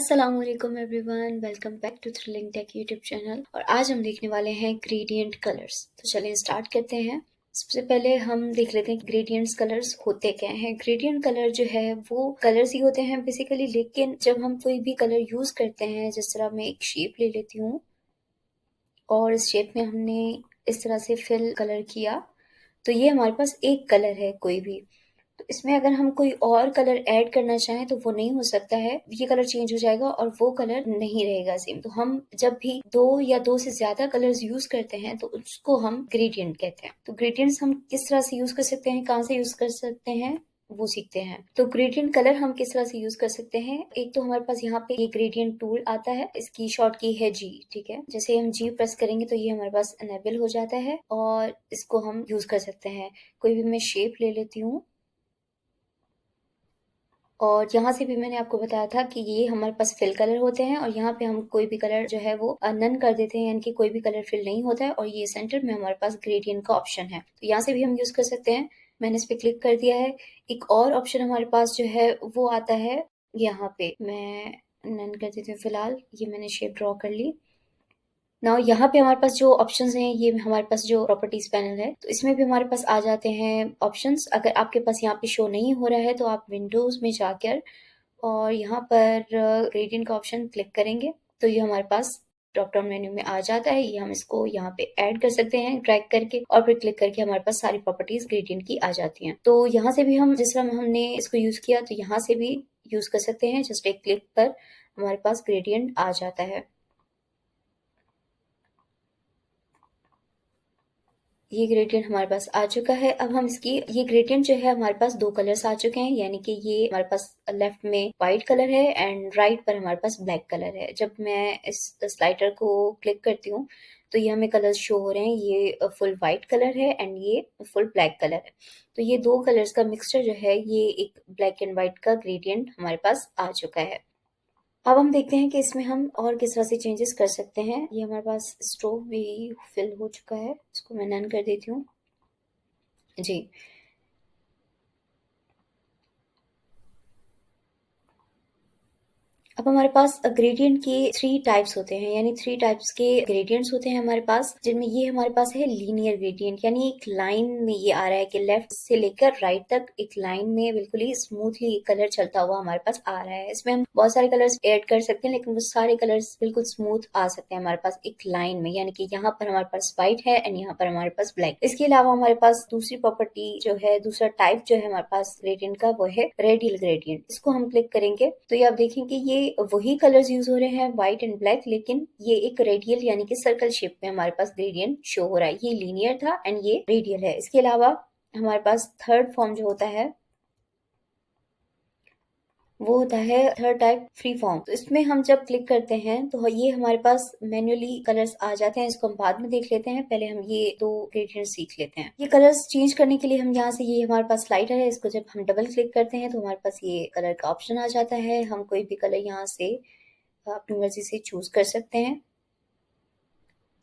अस्सलामुअलैकुम everyone, welcome back to thrilling tech YouTube channel. और आज हम देखने वाले हैं ग्रेडियंट कलर्स। तो चलिए स्टार्ट करते हैं। सबसे पहले हम देख लेते हैं ग्रेडियंट्स कलर्स होते क्या हैं। ग्रेडियंट कलर जो है वो कलर्स ही होते हैं बेसिकली, लेकिन जब हम कोई भी कलर यूज करते हैं, जिस तरह मैं एक शेप ले लेती हूँ और इस शेप में हमने इस तरह से फिल कलर किया, तो ये हमारे पास एक कलर है कोई भी। तो इसमें अगर हम कोई और कलर ऐड करना चाहें तो वो नहीं हो सकता है, ये कलर चेंज हो जाएगा और वो कलर नहीं रहेगा सेम। तो हम जब भी दो या दो से ज्यादा कलर्स यूज करते हैं तो उसको हम ग्रेडियंट कहते हैं। तो ग्रेडियंट्स हम किस तरह से यूज कर सकते हैं, कहाँ से यूज कर सकते हैं, वो सीखते हैं। तो ग्रेडियंट कलर हम किस तरह से यूज कर सकते हैं। एक तो हमारे पास यहाँ पे ये ग्रेडियंट टूल आता है, इसकी शॉर्ट की है जी, ठीक है। जैसे हम जी प्रेस करेंगे तो ये हमारे पास एनेबल हो जाता है और इसको हम यूज कर सकते हैं। कोई भी मैं शेप ले लेती हूँ और यहाँ से भी मैंने आपको बताया था कि ये हमारे पास फिल कलर होते हैं और यहाँ पे हम कोई भी कलर जो है वो नन कर देते हैं, यानी कि कोई भी कलर फिल नहीं होता है। और ये सेंटर में हमारे पास ग्रेडियंट का ऑप्शन है, तो यहाँ से भी हम यूज कर सकते हैं। मैंने इस पे क्लिक कर दिया है। एक और ऑप्शन हमारे पास जो है वो आता है, यहाँ पे मैं नन कर देती हूँ फिलहाल। ये मैंने शेप ड्रॉ कर ली ना। यहाँ पे हमारे पास जो ऑप्शंस हैं, ये हमारे पास जो प्रॉपर्टीज पैनल है, तो इसमें भी हमारे पास आ जाते हैं ऑप्शंस। अगर आपके पास यहाँ पे शो नहीं हो रहा है तो आप विंडोज में जाकर और यहाँ पर ग्रेडियंट का ऑप्शन क्लिक करेंगे तो ये हमारे पास ड्रॉप डाउन मेन्यू में आ जाता है। ये हम इसको यहाँ पे ऐड कर सकते हैं ड्रैग करके, और फिर क्लिक करके हमारे पास सारी प्रॉपर्टीज ग्रेडियंट की आ जाती हैं। तो यहाँ से भी हम जिस तरह हमने इसको यूज किया, तो यहाँ से भी यूज कर सकते हैं। जस्ट एक क्लिक पर हमारे पास ग्रेडियंट आ जाता है। ये ग्रेडियंट हमारे पास आ चुका है। अब हम इसकी, ये ग्रेडियंट जो है हमारे पास दो कलर्स आ चुके हैं, यानी कि ये हमारे पास लेफ्ट में व्हाइट कलर है एंड राइट पर हमारे पास ब्लैक कलर है। जब मैं इस स्लाइडर को क्लिक करती हूँ तो ये हमें कलर्स शो हो रहे हैं। ये फुल व्हाइट कलर है एंड ये फुल ब्लैक कलर है। तो ये दो कलर्स का मिक्सचर जो है, ये एक ब्लैक एंड व्हाइट का ग्रेडियंट हमारे पास आ चुका है। अब हम देखते हैं कि इसमें हम और किस तरह से चेंजेस कर सकते हैं। ये हमारे पास स्ट्रोक भी फिल हो चुका है, इसको मैं नन कर देती हूँ जी। अब हमारे पास ग्रेडियंट के थ्री टाइप्स होते हैं, यानी थ्री टाइप्स के ग्रेडियंट्स होते हैं हमारे पास, जिनमें ये हमारे पास है लीनियर ग्रेडियंट, यानी एक लाइन में ये आ रहा है कि लेफ्ट से लेकर राइट तक एक लाइन में बिल्कुल ही स्मूथली कलर चलता हुआ हमारे पास आ रहा है। इसमें हम बहुत सारे कलर्स ऐड कर सकते हैं, लेकिन वो सारे कलर्स बिल्कुल स्मूथ आ सकते हैं हमारे पास एक लाइन में, यानी कि यहाँ पर हमारे पास व्हाइट है एंड यहाँ पर हमारे पास ब्लैक। इसके अलावा हमारे पास दूसरी प्रॉपर्टी जो है, दूसरा टाइप जो है हमारे पास ग्रेडियंट का, वो है रेडियल ग्रेडियंट। इसको हम क्लिक करेंगे तो ये आप देखेंगे ये वही कलर्स यूज हो रहे हैं व्हाइट एंड ब्लैक, लेकिन ये एक रेडियल यानी कि सर्कल शेप में हमारे पास ग्रेडियंट शो हो रहा है। ये लीनियर था एंड ये रेडियल है। इसके अलावा हमारे पास थर्ड फॉर्म जो होता है वो होता है थर्ड टाइप फ्री फॉर्म। तो इसमें हम जब क्लिक करते हैं तो ये हमारे पास मैन्युअली कलर्स आ जाते हैं। इसको हम बाद में देख लेते हैं, पहले हम ये दो ग्रेडियंट सीख लेते हैं। ये कलर्स चेंज करने के लिए हम यहाँ से, ये हमारे पास स्लाइडर है, इसको जब हम डबल क्लिक करते हैं तो हमारे पास ये कलर का ऑप्शन आ जाता है। हम कोई भी कलर यहाँ से अपनी मर्जी से चूज कर सकते हैं।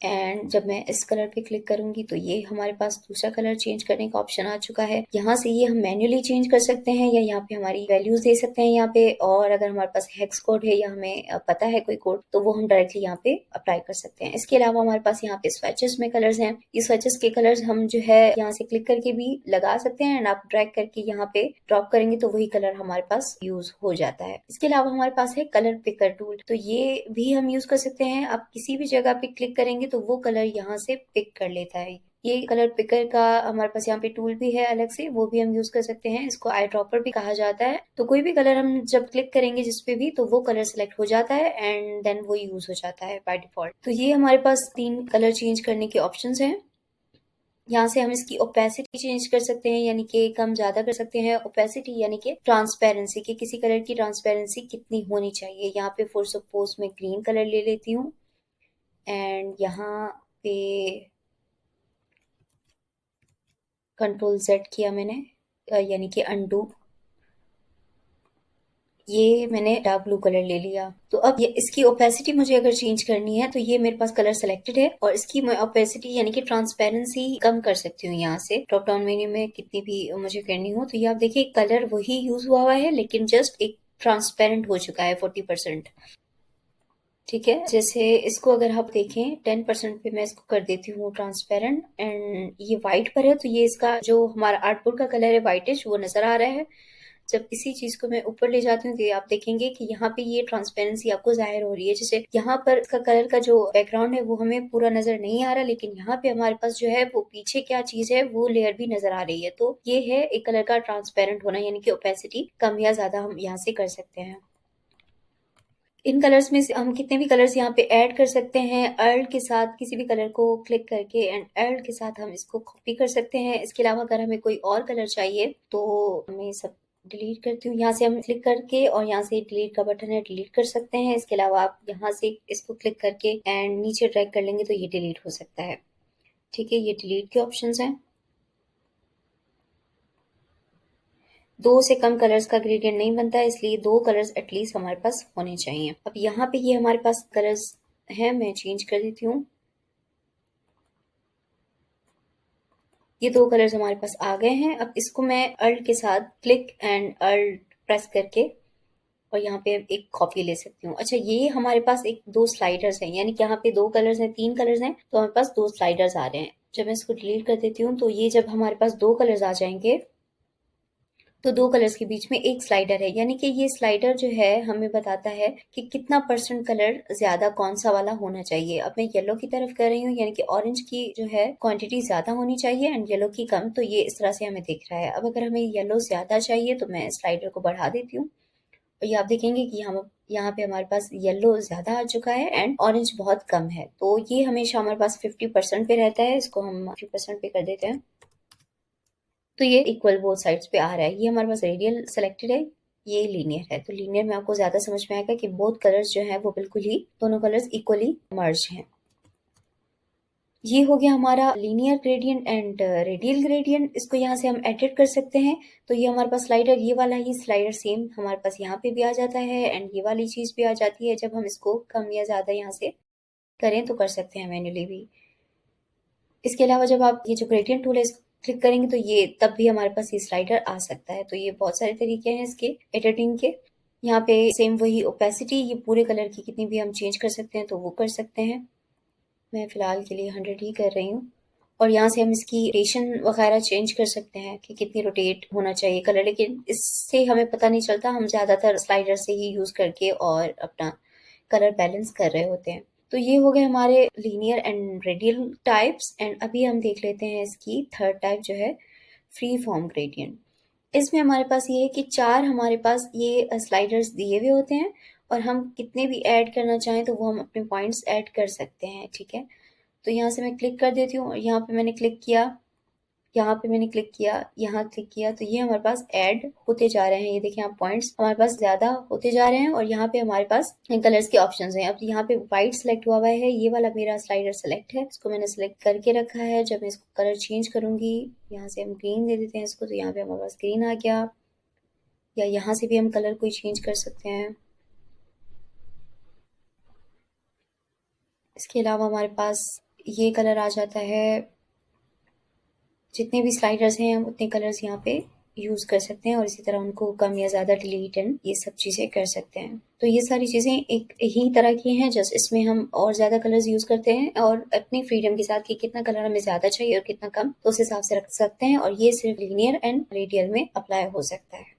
एंड जब मैं इस कलर पे क्लिक करूंगी तो ये हमारे पास दूसरा कलर चेंज करने का ऑप्शन आ चुका है। यहाँ से ये हम मैन्युअली चेंज कर सकते हैं या यहाँ पे हमारी वैल्यूज दे सकते हैं यहाँ पे, और अगर हमारे पास हेक्स कोड है या हमें पता है कोई कोड तो वो हम डायरेक्टली यहाँ पे अप्लाई कर सकते हैं। इसके अलावा हमारे पास यहाँ पे स्वेचेस में कलर्स हैं। ये स्वेचेस के कलर्स हम जो है यहाँ से क्लिक करके भी लगा सकते हैं एंड आप ड्रैग करके यहाँ पे ड्रॉप करेंगे तो वही कलर हमारे पास यूज हो जाता है। इसके अलावा हमारे पास है कलर पिकर टूल, तो ये भी हम यूज कर सकते हैं। आप किसी भी जगह पे क्लिक करेंगे तो वो कलर यहाँ से पिक कर लेता है। ये कलर पिकर का हमारे पास यहाँ पे टूल भी है अलग से, वो भी हम यूज कर सकते हैं। इसको आई ड्रॉपर भी कहा जाता है। तो कोई भी कलर हम जब क्लिक करेंगे जिसपे भी, तो वो कलर सिलेक्ट हो जाता है एंड देन वो यूज हो जाता है बाय डिफॉल्ट। तो ये हमारे पास तीन कलर चेंज करने के ऑप्शंस हैं। यहाँ से हम इसकी ओपेसिटी चेंज कर सकते हैं, यानी कि कम ज्यादा कर सकते हैं। ओपेसिटी यानी कि ट्रांसपेरेंसी, कि किसी कलर की ट्रांसपेरेंसी कितनी होनी चाहिए। यहाँ पे फॉर सपोज मैं ग्रीन कलर ले लेती हूँ एंड यहाँ पे कंट्रोल जेड किया मैंने, यानी कि अनडू। ये मैंने डार्क ब्लू कलर ले लिया। तो अब ये इसकी ओपेसिटी मुझे अगर चेंज करनी है तो ये मेरे पास कलर सेलेक्टेड है और इसकी मैं ओपेसिटी यानी कि ट्रांसपेरेंसी कम कर सकती हूँ यहाँ से ड्रॉप डाउन मेन्यू में, कितनी भी मुझे करनी हो। तो ये आप देखिए कलर वही यूज हुआ है, लेकिन जस्ट एक ट्रांसपेरेंट हो चुका है 40%। ठीक है, जैसे इसको अगर आप देखें 10% पे मैं इसको कर देती हूँ ट्रांसपेरेंट, एंड ये व्हाइट पर है तो ये इसका जो हमारा आर्टबोर्ड का कलर है व्हाइटिश वो नजर आ रहा है। जब इसी चीज को मैं ऊपर ले जाती हूँ तो ये आप देखेंगे कि यहाँ पे ये ट्रांसपेरेंसी आपको जाहिर हो रही है। जैसे यहाँ पर इसका कलर का जो बैकग्राउंड है वो हमें पूरा नजर नहीं आ रहा, लेकिन यहाँ पे हमारे पास जो है वो पीछे क्या चीज है वो लेयर भी नजर आ रही है। तो ये है एक कलर का ट्रांसपेरेंट होना, यानी कि ओपेसिटी कम या ज्यादा हम यहाँ से कर सकते हैं। इन कलर्स में से हम कितने भी कलर्स यहाँ पे ऐड कर सकते हैं। अर्ल के साथ किसी भी कलर को क्लिक करके एंड अर्ल के साथ हम इसको कॉपी कर सकते हैं। इसके अलावा अगर हमें कोई और कलर चाहिए तो मैं सब डिलीट करती हूँ। यहाँ से हम क्लिक करके और यहाँ से डिलीट का बटन है, डिलीट कर सकते हैं। इसके अलावा आप यहाँ से इसको क्लिक करके एंड नीचे ड्रैग कर लेंगे तो ये डिलीट हो सकता है। ठीक है, ये डिलीट के ऑप्शंस हैं। 2 से कम कलर्स का ग्रेडियंट नहीं बनता है, इसलिए 2 कलर्स एटलीस्ट हमारे पास होने चाहिए। अब यहाँ पे ये हमारे पास कलर्स हैं, मैं चेंज कर देती हूँ। ये 2 कलर्स हमारे पास आ गए हैं। अब इसको मैं अल्ट के साथ क्लिक एंड अल्ट प्रेस करके और यहाँ पे एक कॉपी ले सकती हूँ। अच्छा, ये हमारे पास एक 2 स्लाइडर्स हैं, यानी कि यहाँ पे 2 कलर्स हैं, 3 कलर्स हैं, तो हमारे पास 2 स्लाइडर्स आ रहे हैं। जब मैं इसको डिलीट कर देती हूँ तो ये जब हमारे पास 2 कलर्स आ जाएंगे तो 2 कलर्स के बीच में एक स्लाइडर है, यानी कि ये स्लाइडर जो है हमें बताता है कि कितना परसेंट कलर ज्यादा कौन सा वाला होना चाहिए। अब मैं येलो की तरफ कर रही हूँ, यानी कि ऑरेंज की जो है क्वांटिटी ज्यादा होनी चाहिए एंड येलो की कम, तो ये इस तरह से हमें दिख रहा है। अब अगर हमें येलो ज्यादा चाहिए तो मैं स्लाइडर को बढ़ा देती हूँ और ये आप देखेंगे कि हम यहाँ पे हमारे पास येलो ज्यादा आ चुका है एंड ऑरेंज बहुत कम है। तो ये हमेशा हमारे पास 50% पे रहता है, इसको हम 50% पे कर देते हैं। तो ये इक्वल बोथ साइड्स पे आ रहा है। ये हमारे पास रेडियल सेलेक्टेड है, ये लीनियर है। तो लीनियर में आपको ज्यादा समझ में आएगा कि बोथ कलर्स जो है वो बिल्कुल ही दोनों कलर्स इक्वली मर्ज हैं। ये हो गया हमारा linear gradient and radial gradient. इसको यहाँ से हम एडिट कर सकते हैं। तो ये हमारे पास स्लाइडर, ये वाला ही स्लाइडर सेम हमारे पास यहाँ पे भी आ जाता है एंड ये वाली चीज भी आ जाती है। जब हम इसको कम या ज्यादा यहाँ से करें तो कर सकते हैं मैन्युअली भी। इसके अलावा जब आप ये जो ग्रेडियंट टूल है इसको क्लिक करेंगे तो ये तब भी हमारे पास ये स्लाइडर आ सकता है। तो ये बहुत सारे तरीके हैं इसके एडिटिंग के। यहाँ पे सेम वही ओपेसिटी, ये पूरे कलर की कितनी भी हम चेंज कर सकते हैं तो वो कर सकते हैं। मैं फिलहाल के लिए 100 ही कर रही हूँ। और यहाँ से हम इसकी रोटेशन वगैरह चेंज कर सकते हैं कि कितनी रोटेट होना चाहिए कलर, लेकिन इससे हमें पता नहीं चलता, हम ज्यादातर स्लाइडर से ही यूज करके और अपना कलर बैलेंस कर रहे होते हैं। तो ये हो गए हमारे linear and radial types and अभी हम देख लेते हैं इसकी थर्ड टाइप जो है फ्री फॉर्म ग्रेडियंट। इसमें हमारे पास ये है कि 4 हमारे पास ये स्लाइडर्स दिए हुए होते हैं और हम कितने भी ऐड करना चाहें तो वो हम अपने पॉइंट्स ऐड कर सकते हैं। ठीक है, तो यहाँ से मैं क्लिक कर देती हूँ और यहाँ पे मैंने क्लिक किया, यहाँ पे मैंने क्लिक किया, यहाँ क्लिक किया, तो ये हमारे पास ऐड होते जा रहे हैं। ये देखिए आप पॉइंट्स हमारे पास ज्यादा होते जा रहे हैं और यहाँ पे हमारे पास कलर्स के ऑप्शंस हैं। अब यहाँ पे व्हाइट सेलेक्ट हुआ हुआ है, ये वाला मेरा स्लाइडर सेलेक्ट है, इसको मैंने सेलेक्ट करके रखा है। जब मैं इसको कलर चेंज करूंगी, यहाँ से हम ग्रीन दे देते हैं इसको, तो यहाँ पे हमारे पास ग्रीन आ गया। या यहाँ से भी हम कलर कोई चेंज कर सकते हैं। इसके अलावा हमारे पास ये कलर आ जाता है। जितने भी स्लाइडर्स हैं हम उतने कलर्स यहाँ पे यूज कर सकते हैं और इसी तरह उनको कम या ज्यादा डिलीट एंड ये सब चीजें कर सकते हैं। तो ये सारी चीजें एक ही तरह की हैं, जस्ट इसमें हम और ज्यादा कलर्स यूज करते हैं और अपनी फ्रीडम के साथ कि कितना कलर हमें ज्यादा चाहिए और कितना कम, तो उस हिसाब से रख सकते हैं और ये सिर्फ लीनियर एंड रेडियल में अप्लाई हो सकता है।